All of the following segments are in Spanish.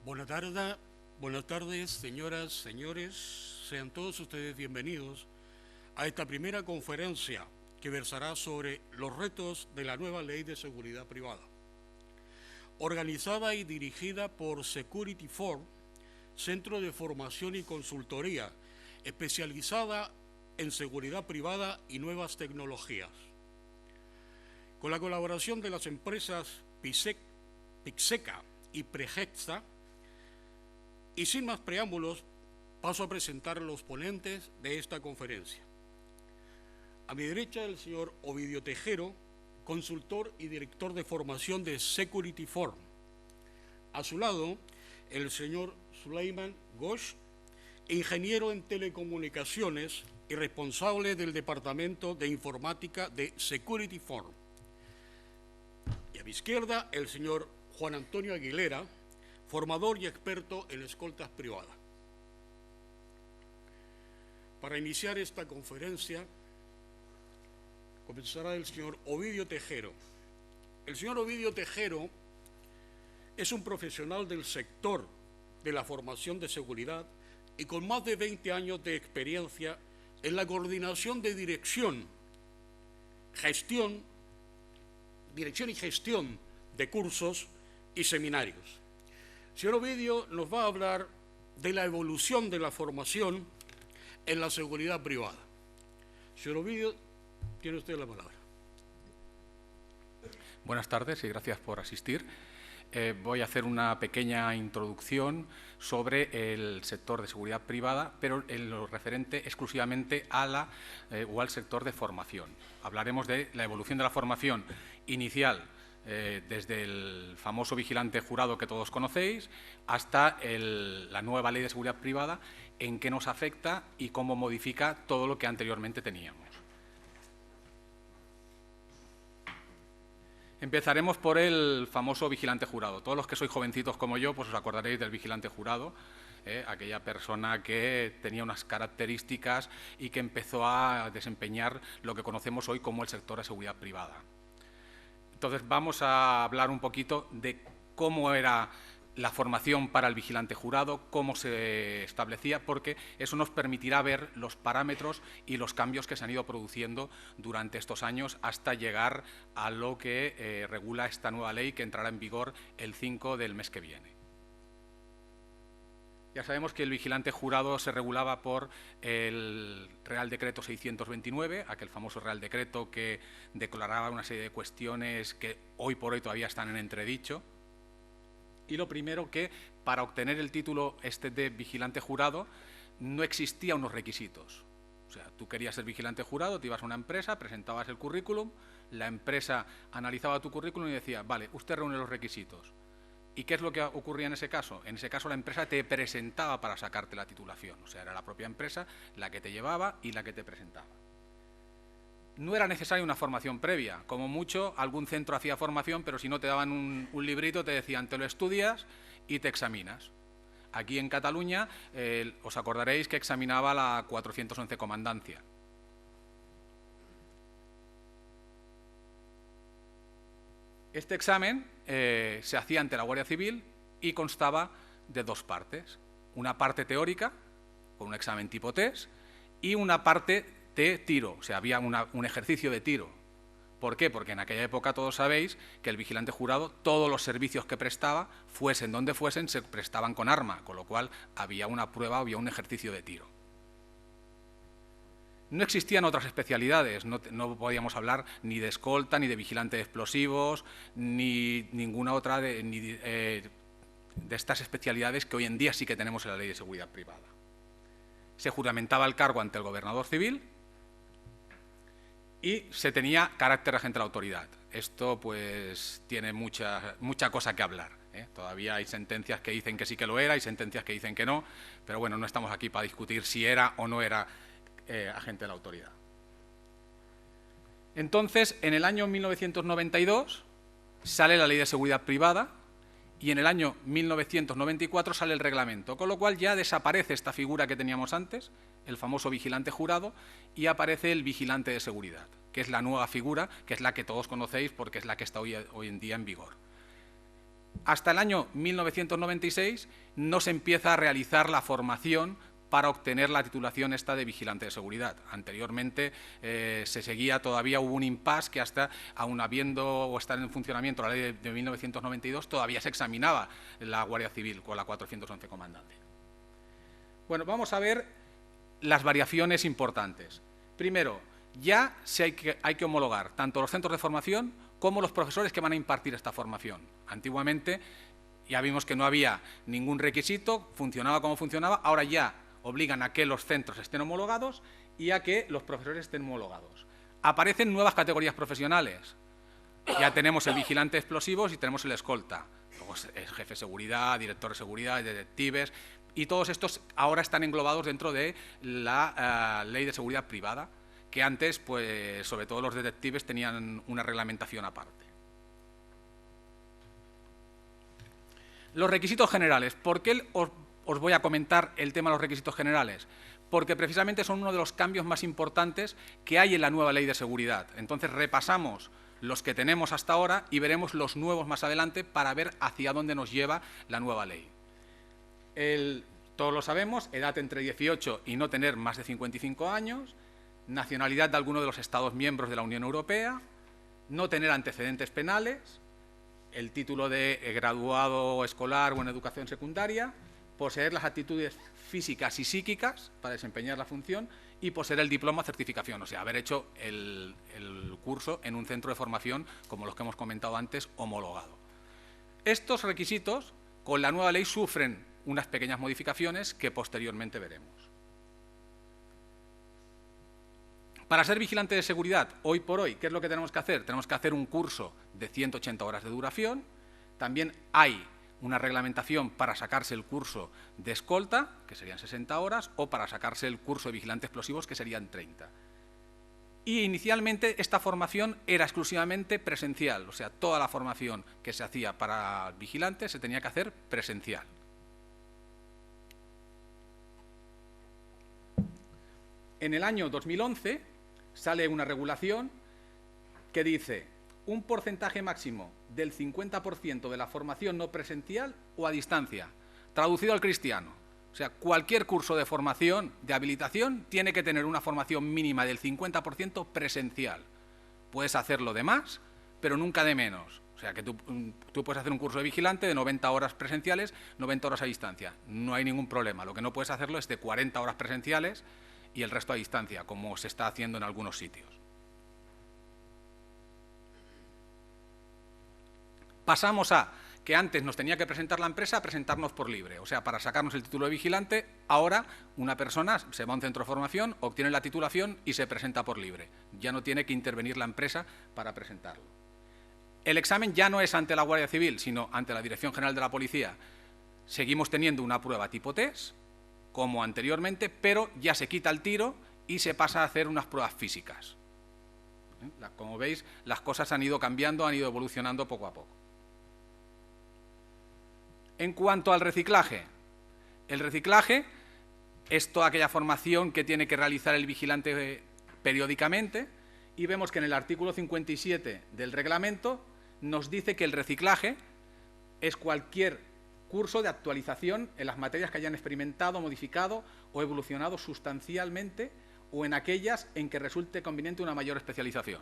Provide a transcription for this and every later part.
Buenas tardes, señoras, señores. Sean todos ustedes bienvenidos a esta primera conferencia que versará sobre los retos de la nueva Ley de Seguridad Privada. Organizada y dirigida por Security4, Centro de Formación y Consultoría, especializada en seguridad privada y nuevas tecnologías. Con la colaboración de las empresas Pixeca y Pregexa, y sin más preámbulos, paso a presentar a los ponentes de esta conferencia. A mi derecha, el señor Ovidio Tejero, consultor y director de formación de Security4. A su lado, el señor Suleiman Ghosh, ingeniero en telecomunicaciones y responsable del Departamento de Informática de Security4. Y a mi izquierda, el señor Juan Antonio Aguilera, formador y experto en escoltas privadas. Para iniciar esta conferencia, comenzará el señor Ovidio Tejero. El señor Ovidio Tejero es un profesional del sector de la formación de seguridad y con más de 20 años de experiencia en la coordinación de dirección y gestión de cursos y seminarios. Señor Ovidio nos va a hablar de la evolución de la formación en la seguridad privada. Señor Ovidio, tiene usted la palabra. Buenas tardes y gracias por asistir. Voy a hacer una pequeña introducción sobre el sector de seguridad privada, pero en lo referente exclusivamente a al sector de formación. Hablaremos de la evolución de la formación inicial, desde el famoso vigilante jurado que todos conocéis hasta la nueva Ley de Seguridad Privada, en qué nos afecta y cómo modifica todo lo que anteriormente teníamos. Empezaremos por el famoso vigilante jurado. Todos los que sois jovencitos como yo, pues os acordaréis del vigilante jurado, aquella persona que tenía unas características y que empezó a desempeñar lo que conocemos hoy como el sector de seguridad privada. Entonces vamos a hablar un poquito de cómo era la formación para el vigilante jurado, cómo se establecía, porque eso nos permitirá ver los parámetros y los cambios que se han ido produciendo durante estos años hasta llegar a lo que regula esta nueva ley que entrará en vigor el 5 del mes que viene. Ya sabemos que el vigilante jurado se regulaba por el Real Decreto 629, aquel famoso Real Decreto que declaraba una serie de cuestiones que hoy por hoy todavía están en entredicho. Y lo primero, que para obtener el título de vigilante jurado no existían unos requisitos. O sea, tú querías ser vigilante jurado, te ibas a una empresa, presentabas el currículum, la empresa analizaba tu currículum y decía, vale, usted reúne los requisitos. ¿Y qué es lo que ocurría en ese caso? En ese caso la empresa te presentaba para sacarte la titulación. O sea, era la propia empresa la que te llevaba y la que te presentaba. No era necesaria una formación previa. Como mucho, algún centro hacía formación, pero si no te daban un librito, te decían, te lo estudias y te examinas. Aquí en Cataluña, os acordaréis que examinaba la 411 Comandancia. Este examen se hacía ante la Guardia Civil y constaba de dos partes. Una parte teórica, con un examen tipo test, y una parte de tiro, o sea, había un ejercicio de tiro. ¿Por qué? Porque en aquella época todos sabéis que el vigilante jurado, todos los servicios que prestaba, fuesen donde fuesen, se prestaban con arma, con lo cual había una prueba, había un ejercicio de tiro. No existían otras especialidades, no podíamos hablar ni de escolta, ni de vigilante de explosivos, ni ninguna otra de estas especialidades que hoy en día sí que tenemos en la Ley de Seguridad Privada. Se juramentaba el cargo ante el gobernador civil y se tenía carácter regente de la autoridad. Esto pues tiene mucha cosa que hablar. Todavía hay sentencias que dicen que sí que lo era, hay sentencias que dicen que no, pero bueno, no estamos aquí para discutir si era o no era agente de la autoridad. Entonces, en el año 1992 sale la Ley de Seguridad Privada y en el año 1994 sale el reglamento, con lo cual ya desaparece esta figura que teníamos antes, el famoso vigilante jurado, y aparece el vigilante de seguridad, que es la nueva figura, que es la que todos conocéis porque es la que está hoy en día en vigor. hasta el año 1996 no se empieza a realizar la formación para obtener la titulación esta de vigilante de seguridad. Anteriormente se seguía, todavía hubo un impasse que hasta, aun habiendo o estar en funcionamiento la ley de 1992, todavía se examinaba la Guardia Civil con la 411 comandante. Bueno, vamos a ver las variaciones importantes. Primero, ya hay que homologar tanto los centros de formación como los profesores que van a impartir esta formación. Antiguamente ya vimos que no había ningún requisito, funcionaba como funcionaba, ahora ya obligan a que los centros estén homologados y a que los profesores estén homologados. Aparecen nuevas categorías profesionales. Ya tenemos el vigilante de explosivos y tenemos el escolta. Luego es jefe de seguridad, director de seguridad, detectives, y todos estos ahora están englobados dentro de la ley de seguridad privada, que antes, pues, sobre todo los detectives, tenían una reglamentación aparte. Los requisitos generales. ¿Por qué os voy a comentar el tema de los requisitos generales? Porque precisamente son uno de los cambios más importantes que hay en la nueva ley de seguridad. Entonces repasamos los que tenemos hasta ahora y veremos los nuevos más adelante para ver hacia dónde nos lleva la nueva ley. Todos lo sabemos, edad entre 18 y no tener más de 55 años, nacionalidad de alguno de los Estados miembros de la Unión Europea, no tener antecedentes penales, el título de graduado escolar o en educación secundaria, poseer las aptitudes físicas y psíquicas para desempeñar la función y poseer el diploma o certificación, o sea, haber hecho el curso en un centro de formación, como los que hemos comentado antes, homologado. Estos requisitos, con la nueva ley, sufren unas pequeñas modificaciones que posteriormente veremos. Para ser vigilante de seguridad, hoy por hoy, ¿qué es lo que tenemos que hacer? Tenemos que hacer un curso de 180 horas de duración. También hay una reglamentación para sacarse el curso de escolta, que serían 60 horas, o para sacarse el curso de vigilante explosivos, que serían 30. Y inicialmente esta formación era exclusivamente presencial, o sea, toda la formación que se hacía para vigilantes se tenía que hacer presencial. En el año 2011 sale una regulación que dice un porcentaje máximo del 50% de la formación no presencial o a distancia, traducido al cristiano. O sea, cualquier curso de formación, de habilitación, tiene que tener una formación mínima del 50% presencial. Puedes hacerlo de más, pero nunca de menos. O sea, que tú puedes hacer un curso de vigilante de 90 horas presenciales, 90 horas a distancia. No hay ningún problema. Lo que no puedes hacerlo es de 40 horas presenciales y el resto a distancia, como se está haciendo en algunos sitios. Pasamos a que antes nos tenía que presentar la empresa a presentarnos por libre. O sea, para sacarnos el título de vigilante, ahora una persona se va a un centro de formación, obtiene la titulación y se presenta por libre. Ya no tiene que intervenir la empresa para presentarlo. El examen ya no es ante la Guardia Civil, sino ante la Dirección General de la Policía. Seguimos teniendo una prueba tipo test, como anteriormente, pero ya se quita el tiro y se pasa a hacer unas pruebas físicas. Como veis, las cosas han ido cambiando, han ido evolucionando poco a poco. En cuanto al reciclaje, el reciclaje es toda aquella formación que tiene que realizar el vigilante periódicamente y vemos que en el artículo 57 del reglamento nos dice que el reciclaje es cualquier curso de actualización en las materias que hayan experimentado, modificado o evolucionado sustancialmente o en aquellas en que resulte conveniente una mayor especialización.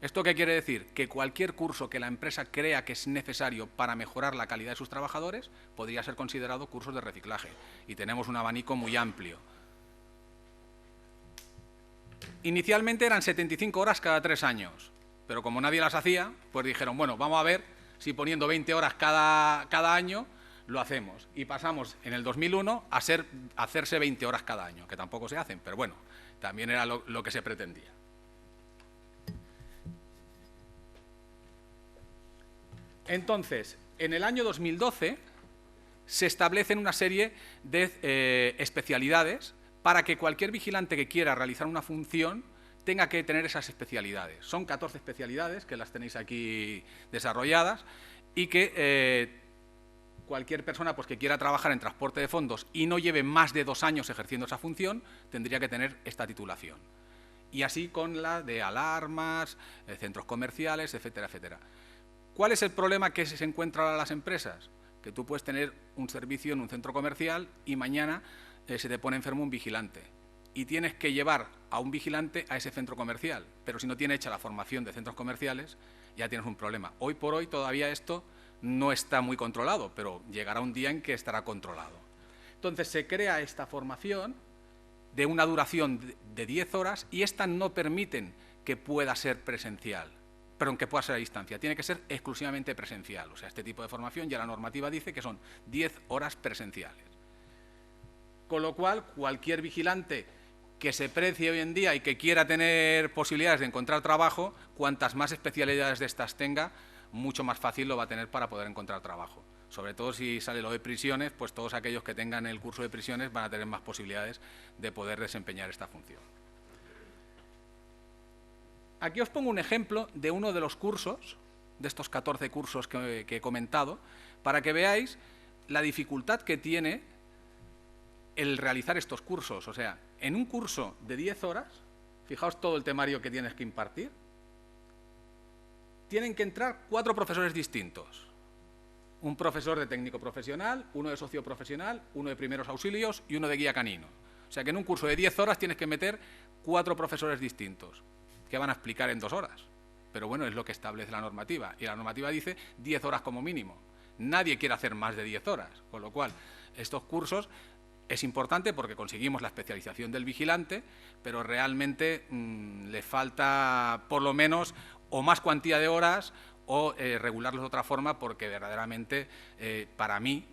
¿Esto qué quiere decir? Que cualquier curso que la empresa crea que es necesario para mejorar la calidad de sus trabajadores podría ser considerado cursos de reciclaje y tenemos un abanico muy amplio. Inicialmente eran 75 horas cada 3 años, pero como nadie las hacía, pues dijeron, bueno, vamos a ver si poniendo 20 horas cada año lo hacemos. Y pasamos en el 2001 a hacerse 20 horas cada año, que tampoco se hacen, pero bueno, también era lo que se pretendía. Entonces, en el año 2012 se establecen una serie de especialidades para que cualquier vigilante que quiera realizar una función tenga que tener esas especialidades. Son 14 especialidades, que las tenéis aquí desarrolladas, y que cualquier persona pues, que quiera trabajar en transporte de fondos y no lleve más de 2 años ejerciendo esa función, tendría que tener esta titulación. Y así con la de alarmas, centros comerciales, etcétera, etcétera. ¿Cuál es el problema que se encuentran ahora las empresas? Que tú puedes tener un servicio en un centro comercial y mañana se te pone enfermo un vigilante y tienes que llevar a un vigilante a ese centro comercial, pero si no tiene hecha la formación de centros comerciales ya tienes un problema. Hoy por hoy todavía esto no está muy controlado, pero llegará un día en que estará controlado. Entonces se crea esta formación de una duración de 10 horas y estas no permiten que pueda ser presencial, pero aunque pueda ser a distancia, tiene que ser exclusivamente presencial. O sea, este tipo de formación ya la normativa dice que son 10 horas presenciales. Con lo cual, cualquier vigilante que se precie hoy en día y que quiera tener posibilidades de encontrar trabajo, cuantas más especialidades de estas tenga, mucho más fácil lo va a tener para poder encontrar trabajo. Sobre todo si sale lo de prisiones, pues todos aquellos que tengan el curso de prisiones van a tener más posibilidades de poder desempeñar esta función. Aquí os pongo un ejemplo de uno de los cursos, de estos 14 cursos que he comentado, para que veáis la dificultad que tiene el realizar estos cursos. O sea, en un curso de 10 horas, fijaos todo el temario que tienes que impartir, tienen que entrar 4 profesores distintos. Un profesor de técnico profesional, uno de socio profesional, uno de primeros auxilios y uno de guía canino. O sea que en un curso de 10 horas tienes que meter 4 profesores distintos que van a explicar en 2 horas. Pero bueno, es lo que establece la normativa. Y la normativa dice 10 horas como mínimo. Nadie quiere hacer más de 10 horas. Con lo cual, estos cursos es importante porque conseguimos la especialización del vigilante, pero realmente le falta por lo menos o más cuantía de horas o regularlos de otra forma, porque verdaderamente para mí,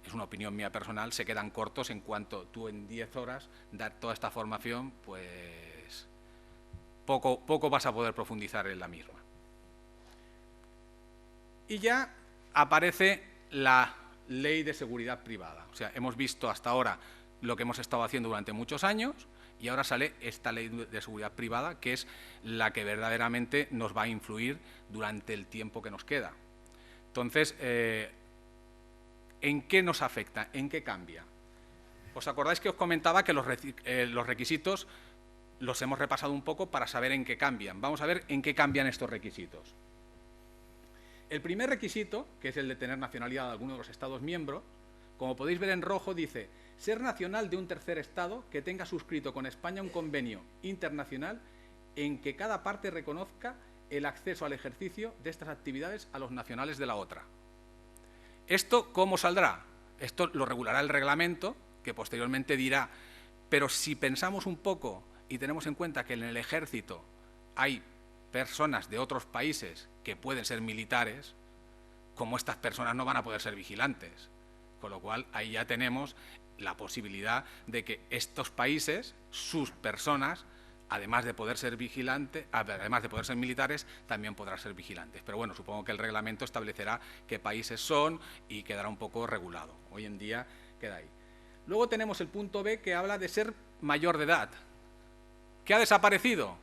es una opinión mía personal, se quedan cortos en cuanto tú en 10 horas dar toda esta formación, pues poco vas a poder profundizar en la misma. Y ya aparece la ley de seguridad privada. O sea, hemos visto hasta ahora lo que hemos estado haciendo durante muchos años y ahora sale esta ley de seguridad privada, que es la que verdaderamente nos va a influir durante el tiempo que nos queda. Entonces, ¿en qué nos afecta? ¿En qué cambia? ¿Os acordáis que os comentaba que los requisitos los hemos repasado un poco para saber en qué cambian? Vamos a ver en qué cambian estos requisitos. El primer requisito, que es el de tener nacionalidad de alguno de los Estados miembros, como podéis ver en rojo, dice ser nacional de un tercer Estado que tenga suscrito con España un convenio internacional en que cada parte reconozca el acceso al ejercicio de estas actividades a los nacionales de la otra. ¿Esto cómo saldrá? Esto lo regulará el reglamento, que posteriormente dirá, pero si pensamos un poco y tenemos en cuenta que en el ejército hay personas de otros países que pueden ser militares, como estas personas no van a poder ser vigilantes. Con lo cual, ahí ya tenemos la posibilidad de que estos países, sus personas, además de poder ser vigilantes, además de poder ser militares, también podrán ser vigilantes. Pero bueno, supongo que el reglamento establecerá qué países son y quedará un poco regulado. Hoy en día queda ahí. Luego tenemos el punto B, que habla de ser mayor de edad. ¿Qué ha desaparecido?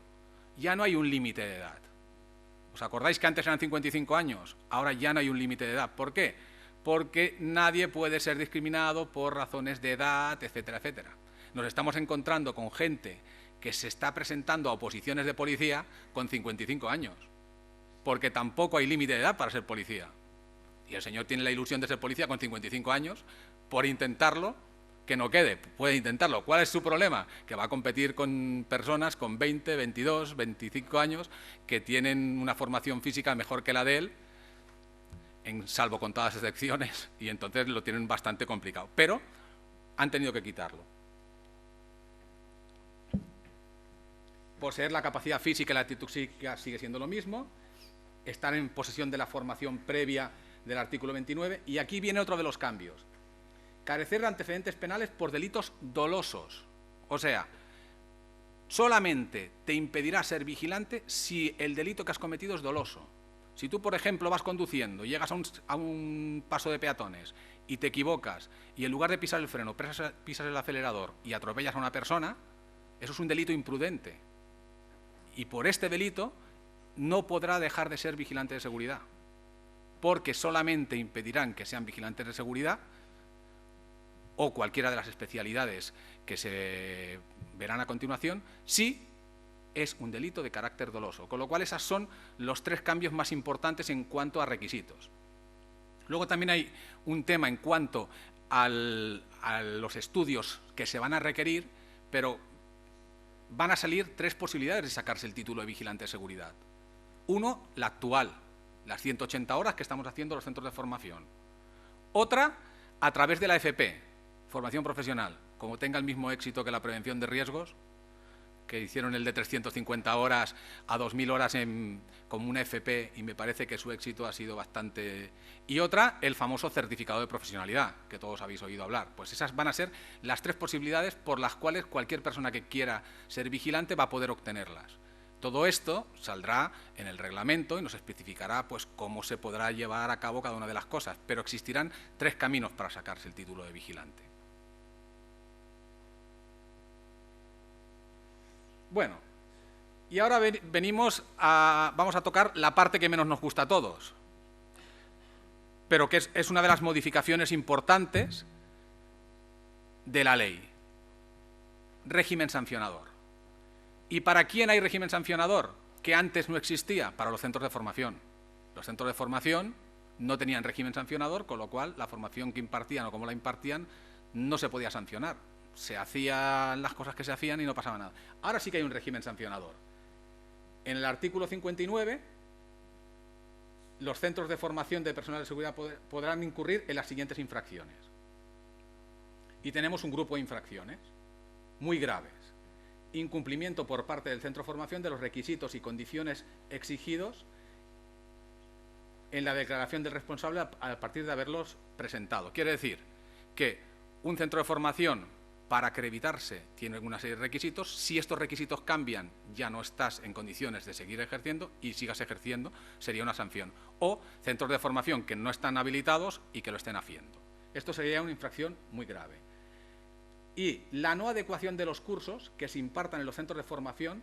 Ya no hay un límite de edad. ¿Os acordáis que antes eran 55 años? Ahora ya no hay un límite de edad. ¿Por qué? Porque nadie puede ser discriminado por razones de edad, etcétera, etcétera. Nos estamos encontrando con gente que se está presentando a oposiciones de policía con 55 años, porque tampoco hay límite de edad para ser policía. Y el señor tiene la ilusión de ser policía con 55 años, por intentarlo, que no quede, puede intentarlo. ¿Cuál es su problema? Que va a competir con personas con 20, 22, 25 años que tienen una formación física mejor que la de él, en salvo contadas excepciones, y entonces lo tienen bastante complicado. Pero han tenido que quitarlo. Poseer la capacidad física y la actitud psíquica sigue siendo lo mismo. Estar en posesión de la formación previa del artículo 29. Y aquí viene otro de los cambios. Carecer de antecedentes penales por delitos dolosos. O sea, solamente te impedirá ser vigilante si el delito que has cometido es doloso. Si tú, por ejemplo, vas conduciendo y llegas a un paso de peatones y te equivocas y en lugar de pisar el freno pisas el acelerador y atropellas a una persona, eso es un delito imprudente. Y por este delito no podrá dejar de ser vigilante de seguridad, porque solamente impedirán que sean vigilantes de seguridad o cualquiera de las especialidades que se verán a continuación si es un delito de carácter doloso. Con lo cual, esos son los 3 cambios más importantes en cuanto a requisitos. Luego también hay un tema en cuanto a los estudios que se van a requerir, pero van a salir 3 posibilidades de sacarse el título de vigilante de seguridad. Uno, la actual, las 180 horas que estamos haciendo los centros de formación. Otra, a través de la FP, formación profesional, como tenga el mismo éxito que la prevención de riesgos, que hicieron el de 350 horas a 2.000 horas como una FP, y me parece que su éxito ha sido bastante... Y otra, el famoso certificado de profesionalidad, que todos habéis oído hablar. Pues esas van a ser las 3 posibilidades por las cuales cualquier persona que quiera ser vigilante va a poder obtenerlas. Todo esto saldrá en el reglamento y nos especificará pues, cómo se podrá llevar a cabo cada una de las cosas, pero existirán 3 caminos para sacarse el título de vigilante. Bueno, y ahora vamos a tocar la parte que menos nos gusta a todos, pero que es una de las modificaciones importantes de la ley. Régimen sancionador. ¿Y para quién hay régimen sancionador? Que antes no existía, para los centros de formación. Los centros de formación no tenían régimen sancionador, con lo cual la formación que impartían o como la impartían no se podía sancionar. Se hacían las cosas que se hacían y no pasaba nada. Ahora sí que hay un régimen sancionador. En el artículo 59, los centros de formación de personal de seguridad podrán incurrir en las siguientes infracciones. Y tenemos un grupo de infracciones muy graves. Incumplimiento por parte del centro de formación de los requisitos y condiciones exigidos en la declaración del responsable a partir de haberlos presentado. Quiere decir que un centro de formación, para acreditarse, tiene una serie de requisitos. Si estos requisitos cambian, ya no estás en condiciones de seguir ejerciendo, y sigas ejerciendo, sería una sanción. O centros de formación que no están habilitados y que lo estén haciendo. Esto sería una infracción muy grave. Y la no adecuación de los cursos que se impartan en los centros de formación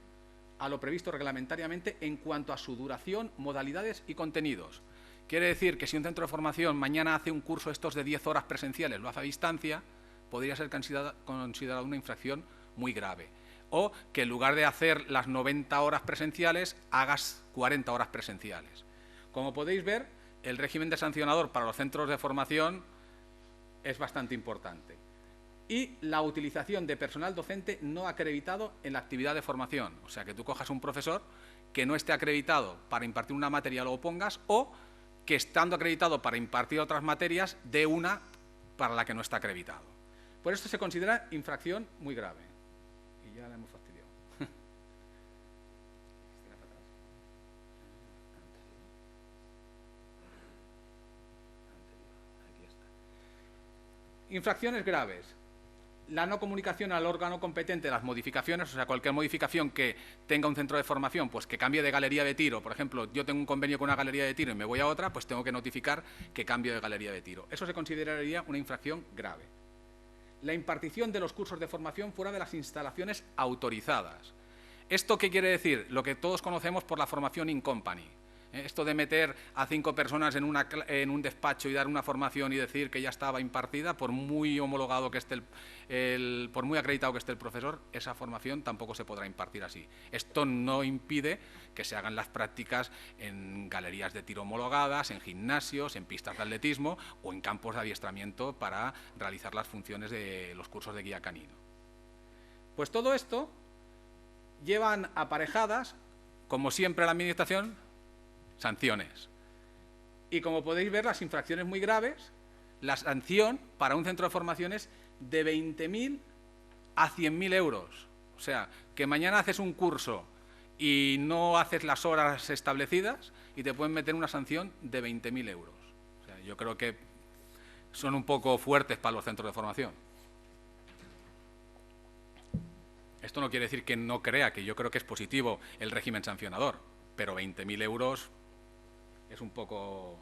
a lo previsto reglamentariamente en cuanto a su duración, modalidades y contenidos. Quiere decir que si un centro de formación mañana hace un curso estos de 10 horas presenciales, lo hace a distancia, podría ser considerado una infracción muy grave. O que en lugar de hacer las 90 horas presenciales, hagas 40 horas presenciales. Como podéis ver, el régimen de sancionador para los centros de formación es bastante importante. Y la utilización de personal docente no acreditado en la actividad de formación. O sea, que tú cojas un profesor que no esté acreditado para impartir una materia, lo pongas, o que estando acreditado para impartir otras materias, dé una para la que no está acreditado. Por esto se considera infracción muy grave. Y ya la hemos fastidiado. Infracciones graves. La no comunicación al órgano competente de las modificaciones, o sea, cualquier modificación que tenga un centro de formación, pues que cambie de galería de tiro. Por ejemplo, yo tengo un convenio con una galería de tiro y me voy a otra, pues tengo que notificar que cambio de galería de tiro. Eso se consideraría una infracción grave. La impartición de los cursos de formación fuera de las instalaciones autorizadas. ¿Esto qué quiere decir? Lo que todos conocemos por la formación in company. Esto de meter a 5 personas en un despacho y dar una formación y decir que ya estaba impartida, por muy homologado que esté por muy acreditado que esté el profesor, esa formación tampoco se podrá impartir así. Esto no impide que se hagan las prácticas en galerías de tiro homologadas, en gimnasios, en pistas de atletismo o en campos de adiestramiento para realizar las funciones de los cursos de guía canino. Pues todo esto llevan aparejadas, como siempre la Administración, sanciones. Y como podéis ver, las infracciones muy graves, la sanción para un centro de formación es de 20.000 a 100.000 euros. O sea, que mañana haces un curso y no haces las horas establecidas y te pueden meter una sanción de 20.000 euros. O sea, yo creo que son un poco fuertes para los centros de formación. Esto no quiere decir que no crea, que yo creo que es positivo el régimen sancionador, pero 20.000 euros es un poco...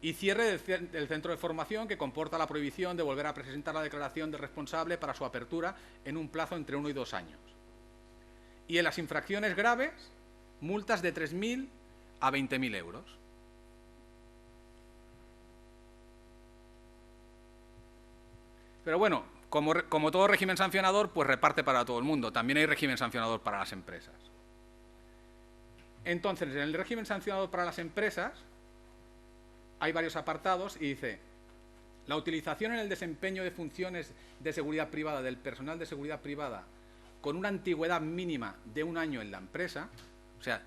Y cierre del centro de formación, que comporta la prohibición de volver a presentar la declaración de responsable para su apertura en un plazo entre 1 y 2 años. Y en las infracciones graves, multas de 3.000 a 20.000 euros. Pero bueno, como todo régimen sancionador, pues reparte para todo el mundo. También hay régimen sancionador para las empresas. Entonces, en el régimen sancionado para las empresas hay varios apartados y dice: la utilización en el desempeño de funciones de seguridad privada del personal de seguridad privada con una antigüedad mínima de 1 año en la empresa. O sea,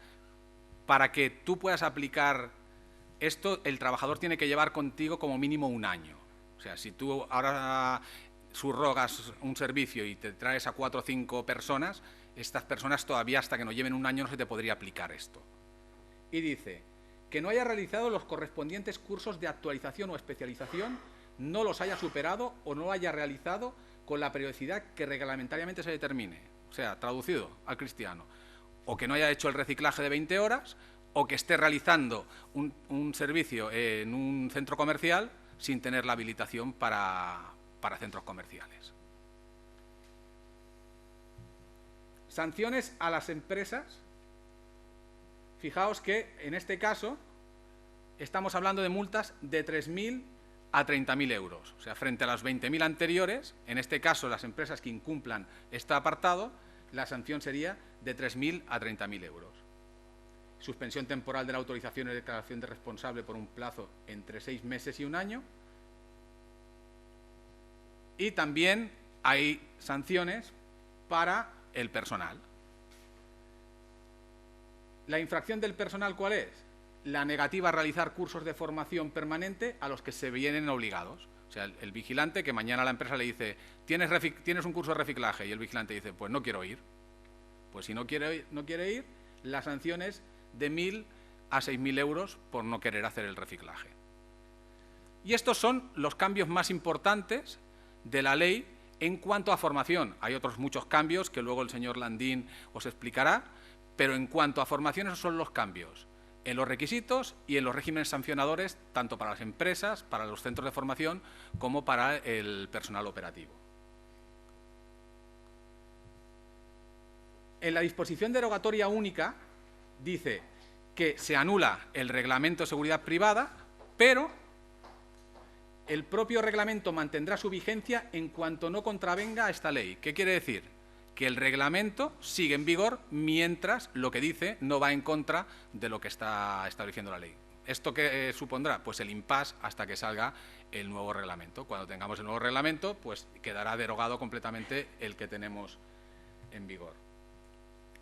para que tú puedas aplicar esto, el trabajador tiene que llevar contigo como mínimo 1 año. O sea, si tú ahora subrogas un servicio y te traes a 4 o 5 personas, estas personas todavía hasta que no lleven 1 año no se te podría aplicar esto. Y dice que no haya realizado los correspondientes cursos de actualización o especialización, no los haya superado o no haya realizado con la periodicidad que reglamentariamente se determine. O sea, traducido al cristiano, o que no haya hecho el reciclaje de 20 horas, o que esté realizando un servicio en un centro comercial sin tener la habilitación para centros comerciales. Sanciones a las empresas. Fijaos que en este caso estamos hablando de multas de 3.000 a 30.000 euros. O sea, frente a las 20.000 anteriores, en este caso las empresas que incumplan este apartado, la sanción sería de 3.000 a 30.000 euros. Suspensión temporal de la autorización y declaración de responsable por un plazo entre 6 meses y 1 año. Y también hay sanciones para el personal. ¿La infracción del personal cuál es? La negativa a realizar cursos de formación permanente a los que se vienen obligados. O sea, el vigilante que mañana la empresa le dice: ¿tienes un curso de reciclaje? Y el vigilante dice: pues no quiero ir. Pues si no quiere ir, la sanción es de 1.000 a 6.000 euros por no querer hacer el reciclaje. Y estos son los cambios más importantes de la ley en cuanto a formación. Hay otros muchos cambios que luego el señor Landín os explicará, pero en cuanto a formación esos son los cambios en los requisitos y en los regímenes sancionadores, tanto para las empresas, para los centros de formación, como para el personal operativo. En la disposición derogatoria única dice que se anula el reglamento de seguridad privada, pero el propio reglamento mantendrá su vigencia en cuanto no contravenga a esta ley. ¿Qué quiere decir? Que el reglamento sigue en vigor mientras lo que dice no va en contra de lo que está estableciendo la ley. ¿Esto qué supondrá? Pues el impasse hasta que salga el nuevo reglamento. Cuando tengamos el nuevo reglamento, pues quedará derogado completamente el que tenemos en vigor.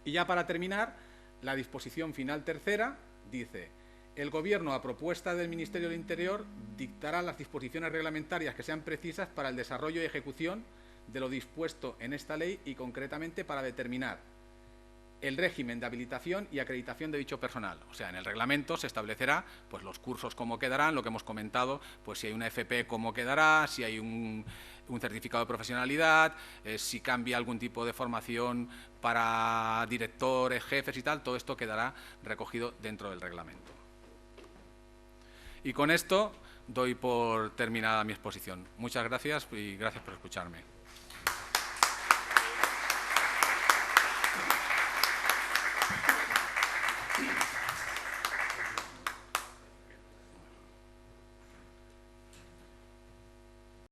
Y ya para terminar, la disposición final tercera dice: el Gobierno, a propuesta del Ministerio del Interior, dictará las disposiciones reglamentarias que sean precisas para el desarrollo y ejecución de lo dispuesto en esta ley y concretamente para determinar el régimen de habilitación y acreditación de dicho personal. O sea, en el reglamento se establecerá pues los cursos cómo quedarán, lo que hemos comentado, pues si hay una FP cómo quedará, si hay un certificado de profesionalidad, si cambia algún tipo de formación para directores, jefes y tal, todo esto quedará recogido dentro del reglamento. Y con esto doy por terminada mi exposición. Muchas gracias y gracias por escucharme.